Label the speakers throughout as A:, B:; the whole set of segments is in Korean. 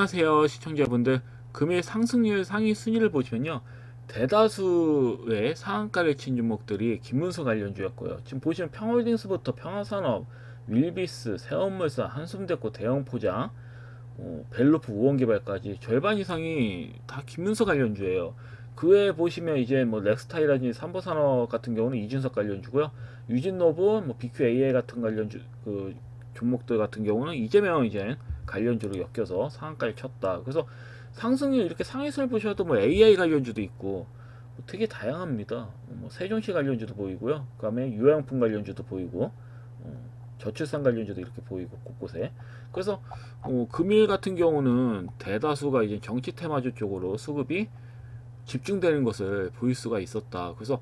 A: 안녕하세요 시청자분들. 금일 상승률 상위 순위를 보시면요, 대다수의 상한가를 친 종목들이 김문수 관련주였고요. 지금 보시면 평홀딩스부터 평화산업, 윌비스, 세원물산, 한숨대코, 대형포장, 벨로프 우원개발까지 절반 이상이 다 김문수 관련주예요. 그 외에 보시면 이제 뭐 렉스타이라든지 삼보산업 같은 경우는 이준석 관련주고요. 유진노브, 뭐 BQAI 같은 관련주 그 종목들 같은 경우는 이재명 이제 관련주로 엮여서 상한가를 쳤다. 그래서 상승률 이렇게 상위선을 보셔도 뭐 AI 관련주도 있고 뭐 되게 다양합니다. 뭐 세종시 관련주도 보이고요. 그다음에 유해용품 관련주도 보이고, 저출산 관련주도 이렇게 보이고 곳곳에. 그래서 금일 같은 경우는 대다수가 이제 정치 테마주 쪽으로 수급이 집중되는 것을 보일 수가 있었다. 그래서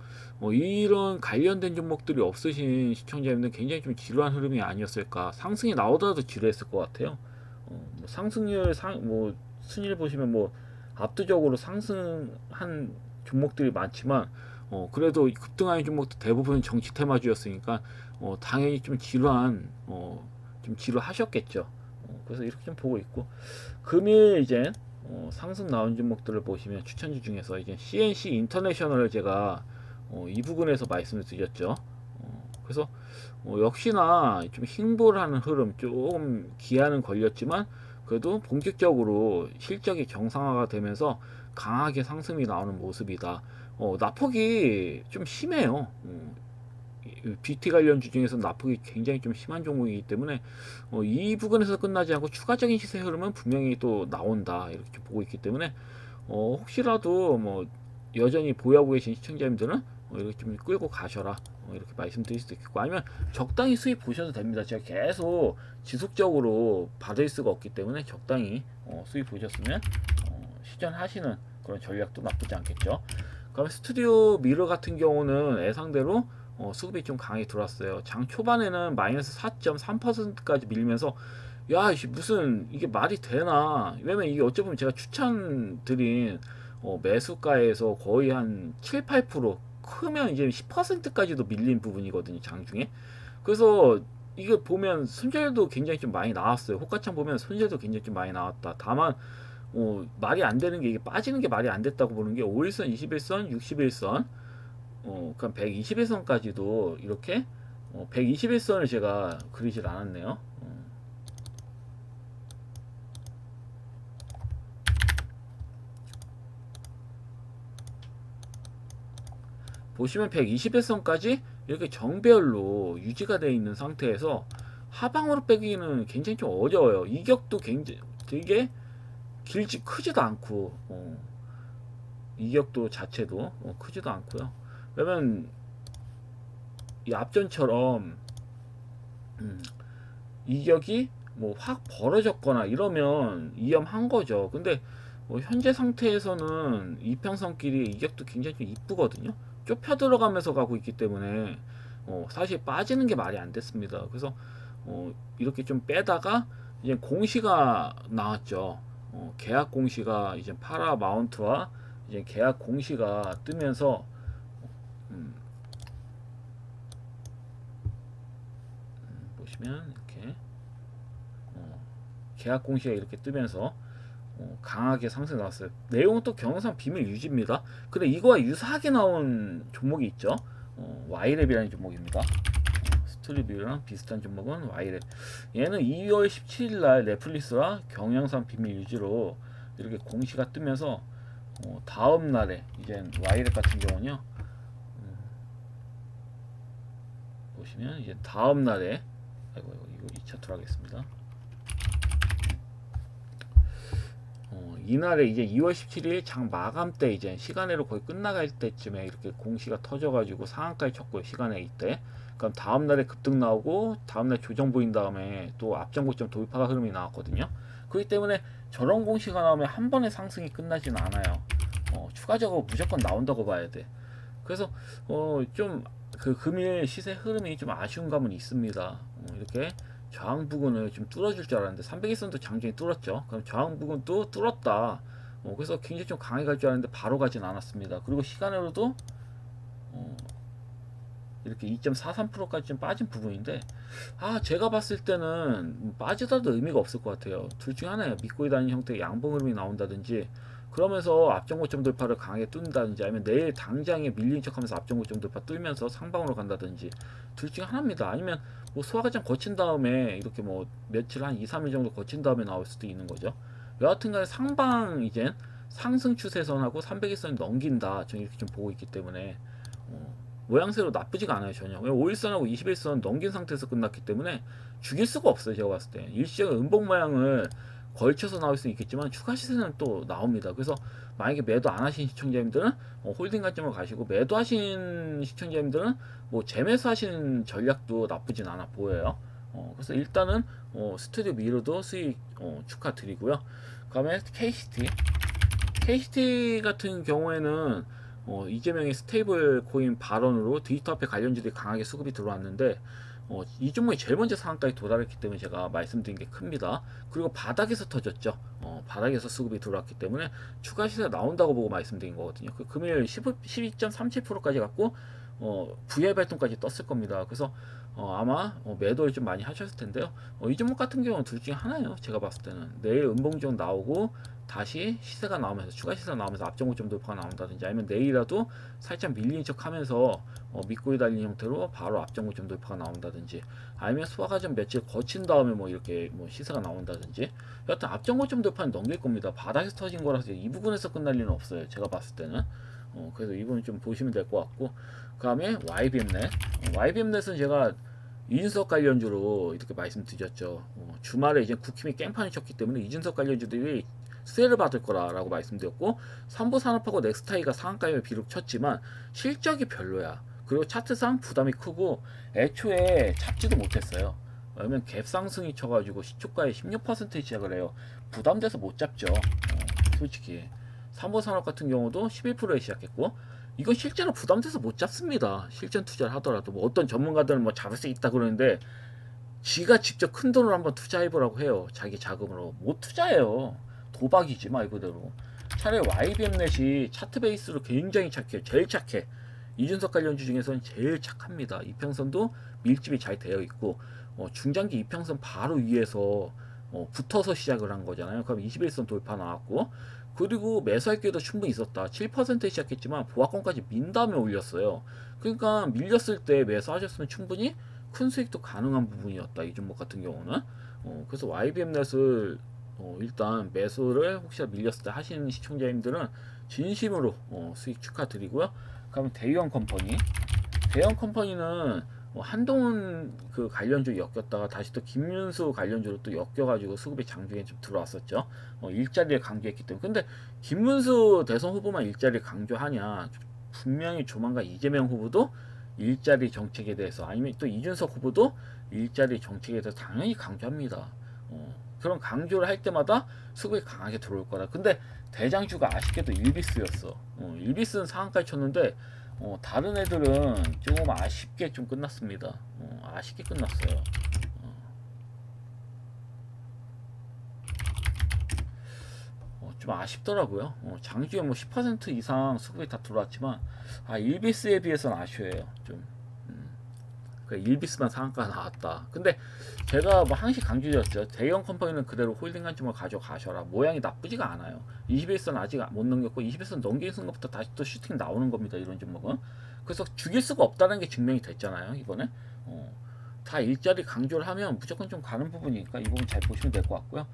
A: 이런 관련된 종목들이 없으신 시청자님들 굉장히 좀 지루한 흐름이 아니었을까. 상승이 나오더라도 지루했을 것 같아요. 뭐 상승률 뭐 순위를 보시면 뭐 압도적으로 상승한 종목들이 많지만 그래도 급등하는 종목도 대부분 정치 테마주였으니까 당연히 좀 지루한 좀 지루하셨겠죠. 그래서 이렇게 좀 보고 있고, 금일 이제 상승 나온 종목들을 보시면 추천주 중에서 이제 CNC 인터내셔널을 제가 이 부분에서 말씀을 드렸죠. 그래서 역시나 좀 횡보하는 흐름, 조금 기한은 걸렸지만 그래도 본격적으로 실적이 정상화가 되면서 강하게 상승이 나오는 모습이다. 낙폭이 좀 심해요. BT 관련주 중에서 낙폭이 굉장히 좀 심한 종목이기 때문에 이 부분에서 끝나지 않고 추가적인 시세 흐름은 분명히 또 나온다, 이렇게 보고 있기 때문에 혹시라도 뭐 여전히 보유하고 계신 시청자님들은 이렇게 좀 끌고 가셔라, 이렇게 말씀드릴 수도 있겠고, 아니면 적당히 수익 보셔도 됩니다. 제가 계속 지속적으로 받을 수가 없기 때문에 적당히 수익 보셨으면 시전하시는 그런 전략도 나쁘지 않겠죠. 그럼 스튜디오 미러 같은 경우는 예상대로 수급이 좀 강하게 들어왔어요. 장 초반에는 마이너스 4.3%까지 밀리면서 야, 무슨 이게 말이 되나? 왜냐면 이게 어찌 보면 제가 추천드린 매수가에서 거의 한 7, 8% 크면 이제 10%까지도 밀린 부분이거든요, 장중에. 그래서 이거 보면 손절도 굉장히 좀 많이 나왔어요. 호가창 보면 손절도 굉장히 좀 많이 나왔다. 다만 말이 안 되는 게, 이게 빠지는 게 말이 안 됐다고 보는 게 5일선, 21선, 61선, 그럼 121선까지도 이렇게 121선을 제가 그리질 않았네요. 보시면 121선까지 이렇게 정배열로 유지가 되어 있는 상태에서 하방으로 빼기는 굉장히 좀 어려워요. 이격도 굉장히 되게 크지도 않고, 이격도 자체도 크지도 않고요. 왜냐면 이 앞전처럼 이격이 뭐 확 벌어졌거나 이러면 위험한 거죠. 근데 현재 상태에서는 이평선끼리 이격도 굉장히 좀 이쁘거든요. 좁혀 들어가면서 가고 있기 때문에 사실 빠지는 게 말이 안 됐습니다. 그래서 이렇게 좀 빼다가 이제 공시가 나왔죠. 계약 공시가 이제 파라 마운트와 이제 계약 공시가 뜨면서 보시면 이렇게 계약 공시가 이렇게 뜨면서 강하게 상승 나왔어요. 내용은 또 경영상 비밀 유지입니다. 근데 이거와 유사하게 나온 종목이 있죠. Y랩이라는 종목입니다. 스트리뷰랑 비슷한 종목은 Y랩. 얘는 2월 17일 날 넷플릭스와 경영상 비밀 유지로 이렇게 공시가 뜨면서 다음 날에 이제 Y랩 같은 경우는요. 보시면 이제 다음 날에, 아이고 이거 이 차트로 하겠습니다. 이날에 이제 2월 17일 장 마감 때 이제 시간으로 거의 끝나갈 때쯤에 이렇게 공시가 터져가지고 상한가에 쳤고요. 시간에 이때. 그럼 다음 날에 급등 나오고 다음 날 조정 보인 다음에 또 앞전 고점 돌파 흐름이 나왔거든요. 그렇기 때문에 저런 공시가 나오면 한 번에 상승이 끝나지는 않아요. 추가적으로 무조건 나온다고 봐야 돼. 그래서 좀 그 금일 시세 흐름이 좀 아쉬운 감은 있습니다. 이렇게 저항 부근을 좀 뚫어줄 줄 알았는데 300일선도 장중에 뚫었죠. 그럼 저항 부근도 뚫었다. 그래서 굉장히 좀 강하게 갈 줄 알았는데 바로 가진 않았습니다. 그리고 시간으로도 이렇게 2.43%까지 좀 빠진 부분인데, 제가 봤을 때는 빠지더라도 의미가 없을 것 같아요. 둘 중에 하나예요. 믿고 있다는 형태의 양봉 흐름이 나온다든지, 그러면서 앞전고점 돌파를 강하게 뚫는다든지, 아니면 내일 당장에 밀린 척하면서 앞전고점 돌파 뚫면서 상방으로 간다든지, 둘 중에 하나입니다. 아니면 뭐 소화과정 거친 다음에 이렇게 뭐 며칠 한 2, 3일 정도 거친 다음에 나올 수도 있는 거죠. 여하튼간에 상방 이젠 상승 추세선하고 300일선이 넘긴다. 저는 이렇게 좀 보고 있기 때문에 모양새로 나쁘지가 않아요 전혀. 5일선하고 21선 넘긴 상태에서 끝났기 때문에 죽일 수가 없어요 제가 봤을 때. 일시적인 음봉 모양을 걸쳐서 나올 수 있겠지만 추가 시세는 또 나옵니다. 그래서 만약에 매도 안 하신 시청자님들은 홀딩 관점으로 가시고, 매도하신 시청자님들은 뭐 재매수 하시는 전략도 나쁘진 않아 보여요. 그래서 일단은 스튜디오 미러도 수익 축하드리고요. 그 다음에 KCT 같은 경우에는 이재명의 스테이블 코인 발언으로 디지털 화폐 관련주들이 강하게 수급이 들어왔는데, 이 종목이 제일 먼저 상한가에 도달했기 때문에 제가 말씀드린 게 큽니다. 그리고 바닥에서 터졌죠. 바닥에서 수급이 들어왔기 때문에 추가 시세가 나온다고 보고 말씀드린 거거든요. 그 금일 12.37%까지 갔고 VI 발동까지 떴을 겁니다. 그래서 아마 매도를 좀 많이 하셨을 텐데요. 이 종목 같은 경우는 둘 중에 하나예요. 제가 봤을 때는 내일 음봉종 나오고 다시 시세가 나오면서 추가 시세가 나오면서 앞전고점 돌파가 나온다든지, 아니면 내일이라도 살짝 밀린 척하면서 밑꼬리 달린 형태로 바로 앞전고점 돌파가 나온다든지, 아니면 소화과정 며칠 거친 다음에 뭐 이렇게 뭐 시세가 나온다든지, 여하튼 앞전고점 돌파는 넘길 겁니다. 바닥에서 터진 거라서 이 부분에서 끝날 리는 없어요 제가 봤을 때는. 그래서 이 부분 좀 보시면 될 것 같고, 그 다음에 YBM넷은 제가 이준석 관련주로 이렇게 말씀드렸죠. 주말에 이제 국힘이 깽판을 쳤기 때문에 이준석 관련주들이 수혜를 받을 거라고 말씀드렸고, 삼보산업하고 넥스타이가 상한가에 비록 쳤지만 실적이 별로야. 그리고 차트상 부담이 크고 애초에 잡지도 못했어요. 왜냐면 갭 상승이 쳐가지고 시초가에 16% 시작을 해요. 부담돼서 못 잡죠. 솔직히 삼보산업 같은 경우도 11%에 시작했고, 이건 실제로 부담돼서 못 잡습니다. 실전 투자를 하더라도. 뭐 어떤 전문가들은 뭐 잡을 수 있다 그러는데, 지가 직접 큰 돈을 한번 투자해보라고 해요. 자기 자금으로. 못 투자해요. 도박이지 말 그대로. 차라리 YBM넷이 차트 베이스로 굉장히 착해요. 제일 착해. 이준석 관련주 중에서는 제일 착합니다. 이평선도 밀집이 잘 되어 있고, 중장기 이평선 바로 위에서 붙어서 시작을 한 거잖아요. 그럼 21선 돌파 나왔고, 그리고 매수할 기회도 충분히 있었다. 7%에 시작했지만 보합권까지 민 다음에 올렸어요. 그러니까 밀렸을 때 매수하셨으면 충분히 큰 수익도 가능한 부분이었다. 이 종목 같은 경우는. 그래서 YBM넷을 일단 매수를 혹시나 밀렸을 때 하시는 시청자님들은 진심으로 수익 축하드리고요. 그러면 대형 컴퍼니는 한동훈 그 관련주 엮였다가 다시 또 김윤수 관련주로 또 엮여가지고 수급이 장중에 좀 들어왔었죠. 일자리를 강조했기 때문에. 근데 김문수 대선 후보만 일자리를 강조하냐? 분명히 조만간 이재명 후보도 일자리 정책에 대해서, 아니면 또 이준석 후보도 일자리 정책에 대해서 당연히 강조합니다. 그런 강조를 할 때마다 수급이 강하게 들어올 거라. 근데 대장주가 아쉽게도 일비스였어. 일비스는 상한가에 쳤는데 다른 애들은 조금 아쉽게 좀 끝났습니다. 아쉽게 끝났어요. 좀 아쉽더라고요. 장주에 뭐 10% 이상 수급이 다 들어왔지만 일비스에 비해서는 아쉬워요. 좀 일비스만 상한가 나왔다. 근데 제가 뭐 항시 강조드렸죠. 대형 컴퍼니는 그대로 홀딩 관점을 가져가셔라. 모양이 나쁘지가 않아요. 21선 아직 못 넘겼고 21선 넘기는 순간부터 다시 또 슈팅 나오는 겁니다. 이런 종목은. 그래서 죽일 수가 없다는 게 증명이 됐잖아요. 이번에. 다 일자리 강조를 하면 무조건 좀 가는 부분이니까 이 부분 잘 보시면 될 것 같고요.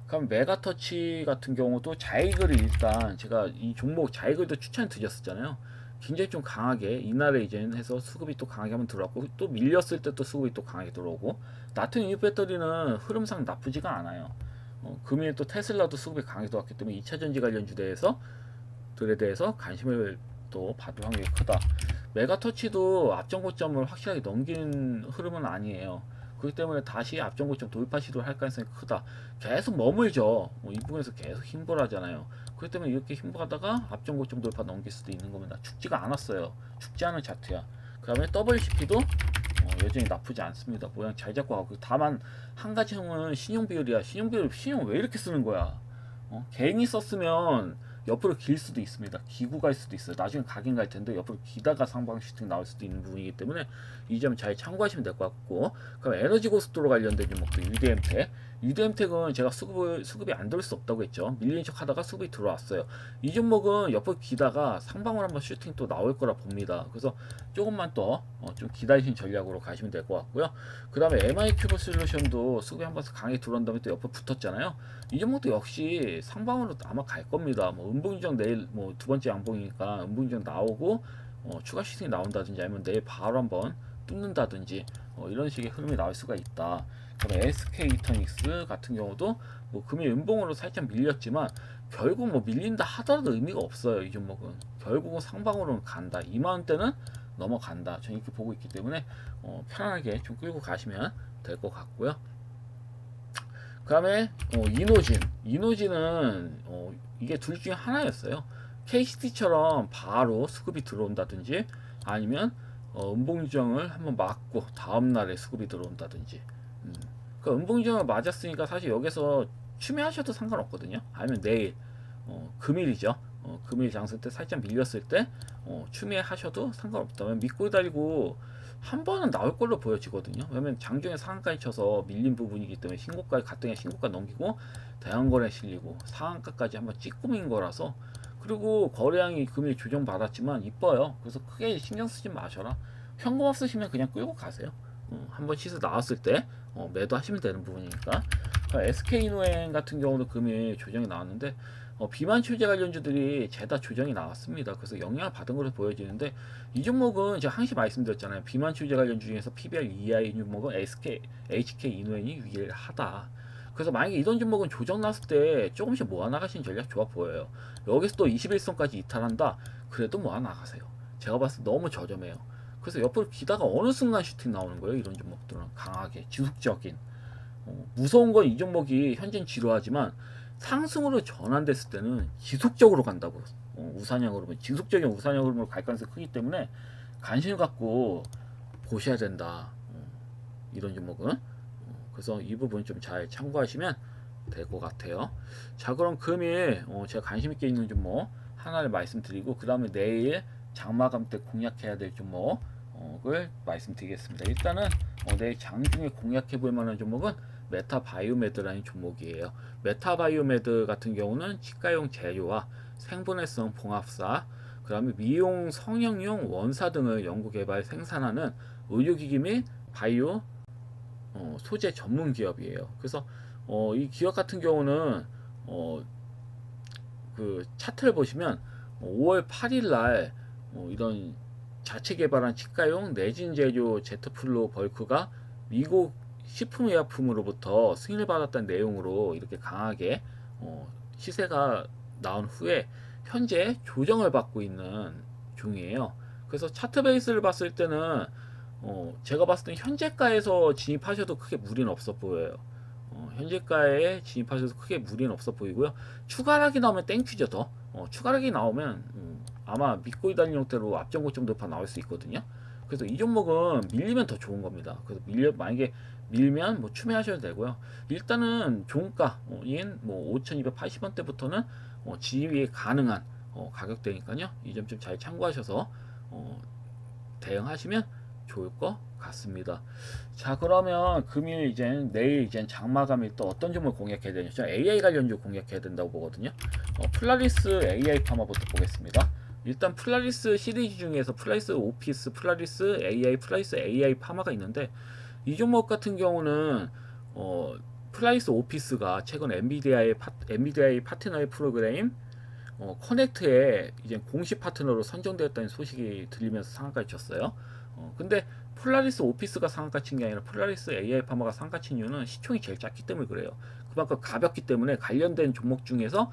A: 그럼 메가터치 같은 경우도 자이글을 일단 제가 이 종목 자이글도 추천 드렸었잖아요. 굉장히 좀 강하게 이날에 이제 해서 수급이 또 강하게 한번 들어왔고, 또 밀렸을 때 또 수급이 또 강하게 들어오고, 나트륨 이온 배터리는 흐름상 나쁘지가 않아요. 금일 또 테슬라도 수급이 강하게 들어왔기 때문에 2차 전지 관련주들에 대해서 관심을 또 받을 확률이 크다. 메가터치도 앞전고점을 확실하게 넘기는 흐름은 아니에요. 그렇기 때문에 다시 앞전고점 돌파 시도를 할 가능성이 크다. 계속 머물죠. 이 부분에서 계속 힘벌하잖아요. 그렇기 때문에 이렇게 힘벌하다가 앞전고점 돌파 넘길 수도 있는 겁니다. 죽지가 않았어요. 죽지 않은 차트야. 그 다음에 WCP도 여전히 나쁘지 않습니다. 모양 잘 잡고 가고. 다만 한 가지 형은 신용 비율이야. 신용 왜 이렇게 쓰는 거야? 괜히 썼으면 옆으로 길 수도 있습니다. 기고 갈 수도 있어요. 나중에 가긴 갈 텐데 옆으로 기다가 상방 슈팅 나올 수도 있는 부분이기 때문에 이 점 잘 참고하시면 될 것 같고, 그럼 에너지 고속도로 관련된 종목도 UDM텍. UDM텍은 제가 수급이 안 들을 수 없다고 했죠. 밀린 척 하다가 수급이 들어왔어요. 이 종목은 옆으로 기다가 상방으로 한번 슈팅 또 나올 거라 봅니다. 그래서 조금만 더 좀 기다리신 전략으로 가시면 될 것 같고요. 그 다음에 MI큐브 솔루션도 수급이 한번 강하게 들어온 다음에 또 옆으로 붙었잖아요. 이 종목도 역시 상방으로 아마 갈 겁니다. 뭐 음봉인정 내일 뭐 두 번째 양봉이니까 음봉인정 나오고 추가 슈팅이 나온다든지 아니면 내일 바로 한번 뚫는다든지 이런 식의 흐름이 나올 수가 있다. 그다음에 SK 이터닉스 같은 경우도 뭐 금일 음봉으로 살짝 밀렸지만 결국 뭐 밀린다 하더라도 의미가 없어요. 이 종목은 결국은 상방으로는 간다. 2만원대는 넘어간다. 저는 이렇게 보고 있기 때문에 편안하게 좀 끌고 가시면 될 것 같고요. 그 다음에 이노진은 이게 둘 중에 하나였어요. KCT처럼 바로 수급이 들어온다든지 아니면 음봉정을 한번 맞고 다음날에 수급이 들어온다든지. 그 음봉정을 맞았으니까 사실 여기서 추매하셔도 상관없거든요. 아니면 내일 금일이죠. 금일 장세 때 살짝 밀렸을 때 추매하셔도 상관없다면 믿고 기다리고 한 번은 나올 걸로 보여지거든요. 왜냐면 장중에 상한가에 쳐서 밀린 부분이기 때문에 신고가에 갔더니 신고가 넘기고 대형거래 실리고 상한가까지 한번 찍고 민 거라서. 그리고 거래량이 금일 조정 받았지만 이뻐요. 그래서 크게 신경 쓰지 마셔라. 현금 없으시면 그냥 끌고 가세요. 한번 시세 나왔을 때 매도하시면 되는 부분이니까. SK노행 같은 경우도 금일 조정이 나왔는데 비만 추재 관련주들이 죄다 조정이 나왔습니다. 그래서 영향을 받은 것으로 보여지는데 이 종목은 제가 항상 말씀드렸잖아요. 비만 추재 관련주 중에서 PBR 2위 종목은 HK 이노엔이 유일하다. 그래서 만약에 이런 종목은 조정 났을 때 조금씩 모아나가시는 전략 좋아 보여요. 여기서 또 21선까지 이탈한다? 그래도 모아나가세요. 제가 봤을 때 너무 저렴해요. 그래서 옆으로 기다가 어느 순간 슈팅 나오는 거예요. 이런 종목들은 강하게 지속적인. 무서운 건 이 종목이 현재는 지루하지만 상승으로 전환됐을 때는 지속적으로 간다고. 우상향 흐름은 지속적인 우상향 흐름으로 갈 가능성이 크기 때문에 관심을 갖고 보셔야 된다. 이런 종목은. 그래서 이 부분 좀 잘 참고하시면 될 것 같아요. 자, 그럼 금일 제가 관심 있게 있는 종목 하나를 말씀드리고 그 다음에 내일 장마감 때 공략해야 될 종목을 말씀드리겠습니다. 일단은 내일 장중에 공략해 볼 만한 종목은 메타바이오메드라는 종목이에요. 메타바이오메드 같은 경우는 치과용 재료와 생분해성 봉합사, 그 다음에 미용 성형용 원사 등을 연구 개발 생산하는 의료기기 및 바이오 소재 전문 기업이에요. 그래서 이 기업 같은 경우는 그 차트를 보시면 5월 8일 날 이런 자체 개발한 치과용 내진 재료 제트플로 벌크가 미국 식품의약품으로부터 승인을 받았다는 내용으로 이렇게 강하게 시세가 나온 후에 현재 조정을 받고 있는 중이에요. 그래서 차트 베이스를 봤을 때는 제가 봤을 때 현재가에서 진입하셔도 크게 무리는 없어 보여요. 현재가에 진입하셔도 크게 무리는 없어 보이고요. 추가락이 나오면 땡큐죠. 더 추가락이 나오면 아마 믿고 있다는 형태로 앞전고점 돌파 나올 수 있거든요. 그래서 이 종목은 밀리면 더 좋은 겁니다. 그래서 만약에 밀면 뭐 추매하셔도 되고요. 일단은 종가인 뭐 5,280원대부터는 진입이 가능한 가격대니까요. 이 점 좀 잘 참고하셔서 대응하시면 좋을 것 같습니다. 자, 그러면 금일 내일 장마감일 또 어떤 종목을 공략해야 되냐? 저는 AI 관련주 공략해야 된다고 보거든요. 플라리스 AI 파마부터 보겠습니다. 일단 플라리스 시리즈 중에서 플라리스 오피스, 플라리스 AI, 플라리스 AI 파마가 있는데 이 종목 같은 경우는 플라리스 오피스가 최근 엔비디아의 파트너의 프로그램 커넥트에 이제 공식 파트너로 선정되었다는 소식이 들리면서 상한가를 쳤어요. 근데 폴라리스 오피스가 상한가 친 게 아니라 폴라리스 AI 파마가 상한가 친 이유는 시총이 제일 작기 때문에 그래요. 그만큼 가볍기 때문에 관련된 종목 중에서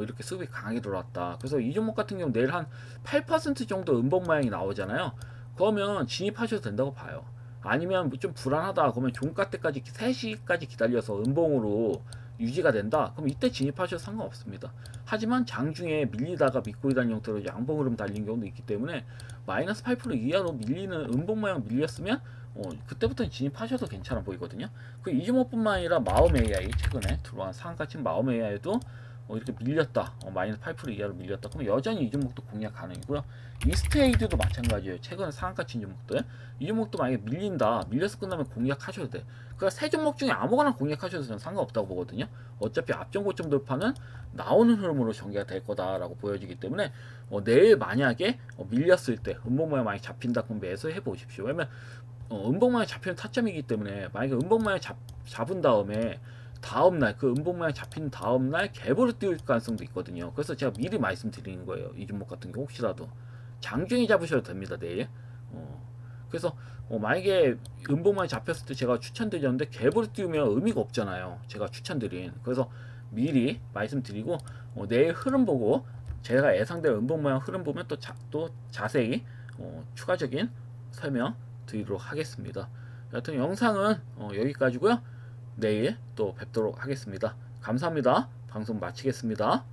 A: 이렇게 수급이 강하게 들어왔다. 그래서 이 종목 같은 경우 내일 한 8% 정도 음봉 모양이 나오잖아요. 그러면 진입하셔도 된다고 봐요. 아니면 좀 불안하다 그러면 종가 때까지 3시까지 기다려서 음봉으로 유지가 된다 그럼 이때 진입하셔도 상관없습니다. 하지만 장중에 밀리다가 믿고 있다는 형태로 양봉 흐름 달린 경우도 있기 때문에 마이너스 8% 이하로 밀리는 음봉 모양 밀렸으면 그때부터는 진입하셔도 괜찮아 보이거든요. 그 이 종목뿐만 아니라 마움 AI 최근에 들어간 상한가 친 마움 AI도 이렇게 밀렸다, 마이너스 8% 이하로 밀렸다, 그럼 여전히 이 종목도 공략 가능이고요. 이스테이드도 마찬가지예요. 최근 상한가 친 종목들, 이 종목도 만약에 밀려서 끝나면 공략하셔도 돼. 그러니까 세 종목 중에 아무거나 공략하셔도 저는 상관없다고 보거든요. 어차피 앞전 고점 돌파는 나오는 흐름으로 전개가 될 거다라고 보여지기 때문에 내일 만약에 밀렸을 때 음봉 모양 많이 잡힌다, 그럼 매수해 보십시오. 왜냐면 음봉 모양 잡히는 타점이기 때문에, 만약에 음봉 모양 잡은 다음에 다음날, 그 음봉 모양 잡힌 다음날 갭으로 띄울 가능성도 있거든요. 그래서 제가 미리 말씀드리는 거예요. 이 종목 같은 경우 혹시라도 장중에 잡으셔도 됩니다, 내일. 그래서 만약에 음봉 모양 잡혔을 때 제가 추천드렸는데 갭으로 띄우면 의미가 없잖아요, 제가 추천드린. 그래서 미리 말씀드리고 내일 흐름 보고 제가 예상대로 음봉 모양 흐름 보면 또 자세히 추가적인 설명 드리도록 하겠습니다. 여하튼 영상은 여기까지고요. 내일 또 뵙도록 하겠습니다. 감사합니다. 방송 마치겠습니다.